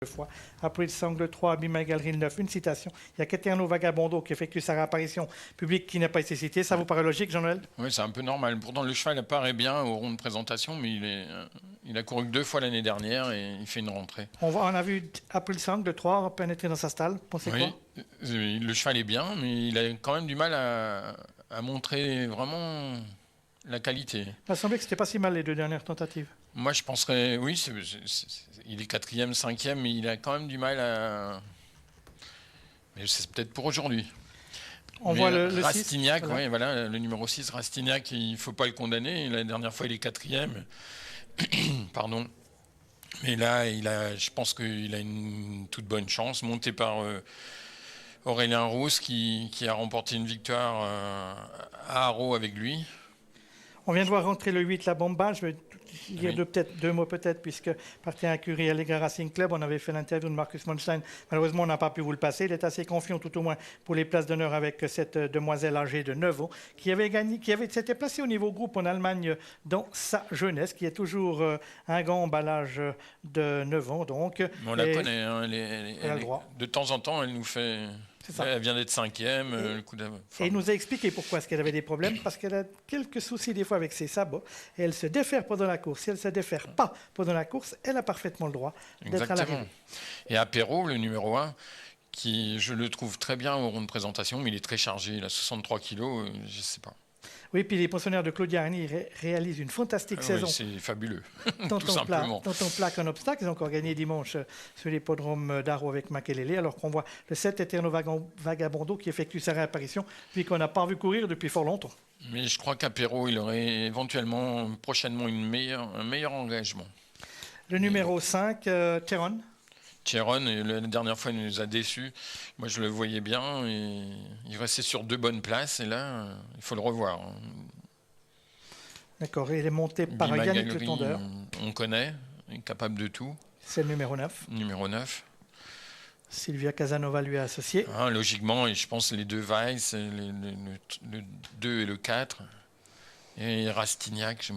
fois. Après le sangle 3, Abima Galerie 9, une citation. Il y a qu'Eterno Vagabondo qui effectue sa réapparition publique qui n'a pas été citée. Ça vous paraît logique, Jean-Noël? Oui, c'est un peu normal. Pourtant, le cheval apparaît bien au rond de présentation, mais il a couru que 2 fois l'année dernière et il fait une rentrée. On a vu April Sangle 3 pénétrer dans sa stalle. Pensez quoi? Le cheval est bien, mais il a quand même du mal à montrer vraiment la qualité. Il m'a semblé que c'était pas si mal les deux dernières tentatives. Moi, je penserais, oui, il est 4e, 5e, mais il a quand même du mal à... Mais c'est peut-être pour aujourd'hui. On voit le Rastignac, 6. Voilà. Voilà, le numéro 6, Rastignac, il ne faut pas le condamner. La dernière fois, il est 4e. Pardon. Mais là, je pense qu'il a une toute bonne chance, monté par Aurélien Rousse, qui a remporté une victoire à Haro avec lui. On vient de voir rentrer le 8, la Bomba. Je vais lire deux mots peut-être, puisque parti à Curie Allegra Racing Club, on avait fait l'interview de Marcus Monstein. Malheureusement, on n'a pas pu vous le passer. Il est assez confiant, tout au moins, pour les places d'honneur avec cette demoiselle âgée de 9 ans, qui s'était placée au niveau groupe en Allemagne dans sa jeunesse, qui est toujours un grand emballage de 9 ans. Donc, on la connaît. Hein, elle a le droit. De temps en temps, elle nous fait... Elle vient d'être 5e. Et il nous a expliqué pourquoi est-ce qu'elle avait des problèmes, parce qu'elle a quelques soucis des fois avec ses sabots, et elle se défère pendant la course. Si elle ne se défère pas pendant la course, elle a parfaitement le droit d'être à l'arrivée. Et Apéro, le numéro 1, qui je le trouve très bien au rond de présentation, mais il est très chargé, il a 63 kilos, je ne sais pas. Oui, puis les pensionnaires de Claudia Arny réalisent une fantastique saison. Oui, c'est fabuleux, tout simplement. Tant en plaque en obstacle, ils ont encore gagné dimanche sur l'hippodrome d'Aro avec Makelele, alors qu'on voit le 7 Eterno Vagabondo qui effectue sa réapparition, puis qu'on n'a pas vu courir depuis fort longtemps. Mais je crois qu'Apéro, il aurait éventuellement, prochainement, un meilleur engagement. Le numéro 5, Cheron. Cheron, la dernière fois, il nous a déçus. Moi, je le voyais bien. Et il restait sur 2 bonnes places. Et là, il faut le revoir. D'accord. Et il est monté par Yannick Le Tondeur. On connaît. Il est capable de tout. C'est le numéro 9. Numéro 9. Sylvia Casanova lui a associé. Logiquement, et je pense les 2 Weiss, le 2 et le 4. Et Rastignac,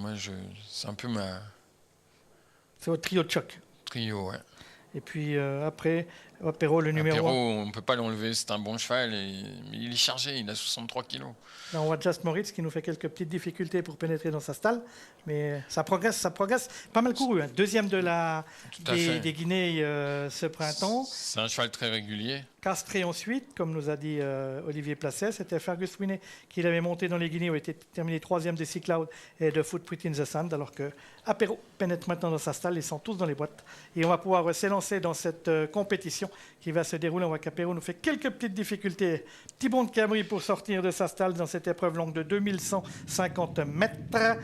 c'est un peu ma... C'est au trio de choc. Trio, ouais. Et puis après, Apéro, le numéro 1. Apéro, on ne peut pas l'enlever, c'est un bon cheval. Mais il est chargé, il a 63 kilos. Là, on voit Just Moritz qui nous fait quelques petites difficultés pour pénétrer dans sa stalle. Mais ça progresse. Pas mal couru. Hein. 2e des Guinées ce printemps. C'est un cheval très régulier. Castré ensuite, comme nous a dit Olivier Placet. C'était Fergus Winnie qui l'avait monté dans les Guinées, où il était terminé 3e des Sea Cloud et de Footprint in the Sand, alors que Apéro pénètre maintenant dans sa stalle. Ils sont tous dans les boîtes. Et on va pouvoir s'élancer dans cette compétition qui va se dérouler. On voit qu'Apéro nous fait quelques petites difficultés. Petit bond de cabri pour sortir de sa stalle dans cette épreuve longue de 2150 mètres.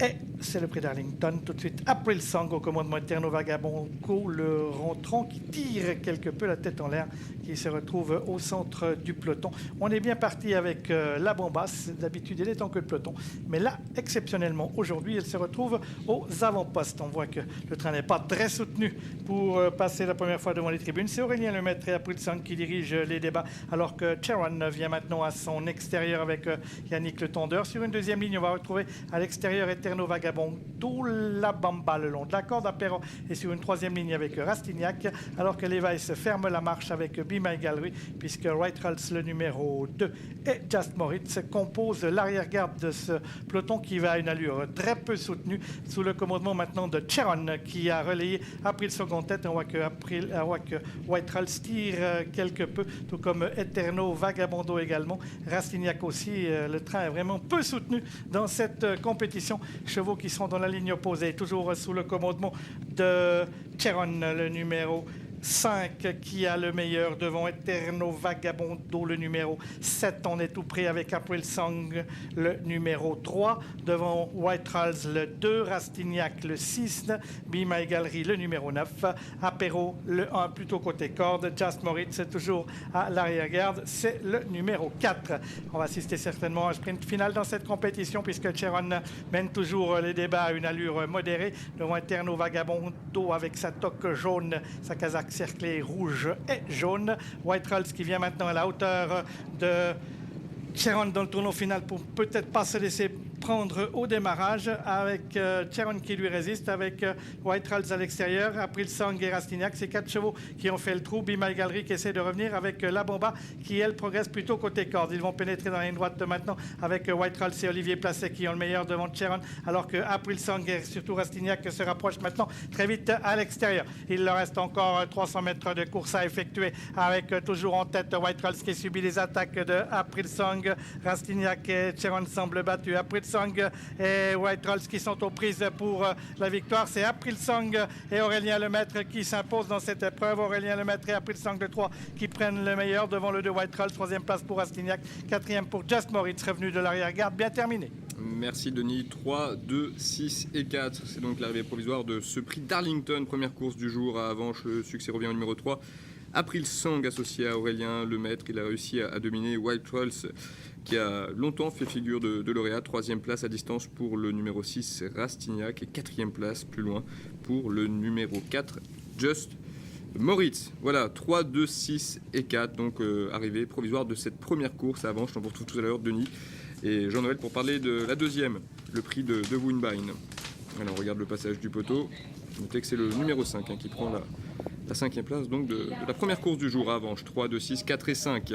Et c'est le prix d'Arlington. Tout de suite, April Song au commandement Eterno Vagabondo, le rentrant qui tire quelque peu la tête en l'air, qui se retrouve au centre du peloton. On est bien parti avec la Bombasse. D'habitude, elle est en queue de peloton. Mais là, exceptionnellement, aujourd'hui, elle se retrouve aux avant-postes. On voit que le train n'est pas très soutenu pour passer la première fois devant les tribunes. C'est Aurélien Lemaître et April Song qui dirigent les débats, alors que Cheron vient maintenant à son extérieur avec Yannick Le Tondeur. Sur une 2e ligne, on va retrouver à l'extérieur Eterno Vagabondo, la Bamba le long de la corde. Apéro est sur une 3e ligne avec Rastignac, alors que Levi se ferme la marche avec Be My Gallery, puisque White Ralls, le numéro 2, et Just Moritz composent l'arrière-garde de ce peloton qui va à une allure très peu soutenue, sous le commandement maintenant de Cheron, qui a relayé April Song en tête. On voit que White Ralls tire quelque peu, tout comme Eterno Vagabondo également. Rastignac aussi. Le train est vraiment peu soutenu dans cette compétition. Chevaux qui sont dans la ligne opposée, toujours sous le commandement de Cheron, le numéro 5 qui a le meilleur devant Eterno Vagabondo, le numéro 7. On est tout près avec April Song, le numéro 3. Devant White Ralls, le 2. Rastignac, le 6. Be My Gallery, le numéro 9. Apéro, le 1, plutôt côté corde. Just Moritz, toujours à l'arrière-garde, c'est le numéro 4. On va assister certainement à un sprint final dans cette compétition, puisque Cheron mène toujours les débats à une allure modérée. Devant Eterno Vagabondo avec sa toque jaune, sa casaque cerclée rouge et jaune. White Ralls qui vient maintenant à la hauteur de Cheron dans le tournoi final pour peut-être pas se laisser prendre au démarrage avec Cheron qui lui résiste, avec White Rals à l'extérieur, April Song et Rastignac. C'est 4 chevaux qui ont fait le trou. Be My Gallery qui essaie de revenir avec La Bomba qui, elle, progresse plutôt côté corde. Ils vont pénétrer dans la ligne droite maintenant avec White Rals et Olivier Placet qui ont le meilleur devant Cheron, alors que April Song et surtout Rastignac se rapprochent maintenant très vite à l'extérieur. Il leur reste encore 300 mètres de course à effectuer avec toujours en tête White Rals qui subit les attaques de April Song. Rastignac et Cheron semblent battus. April Song et White Rals qui sont aux prises pour la victoire. C'est April Song et Aurélien Lemaître qui s'imposent dans cette épreuve. Aurélien Lemaître et April Song de 3 qui prennent le meilleur devant le 2 White Rals. 3e place pour Rastignac, 4e pour Just Moritz, revenu de l'arrière-garde. Bien terminé. Merci Denis. 3, 2, 6 et 4. C'est donc l'arrivée provisoire de ce prix d'Arlington. Première course du jour à Avenches. Le succès revient au numéro 3. April Song associé à Aurélien Lemaître. Il a réussi à dominer White Rals qui a longtemps fait figure de lauréat. 3e place à distance pour le numéro 6 Rastignac et 4e place plus loin pour le numéro 4 Just Moritz. Voilà, 3, 2, 6 et 4. Donc arrivée provisoire de cette première course à Avenches. On vous retrouve tout à l'heure Denis et Jean-Noël pour parler de la deuxième, le prix de Woonbine. Alors on regarde le passage du poteau. Notez que c'est le numéro 5 qui prend la 5e place donc de la première course du jour à Avenches. 3, 2, 6, 4 et 5.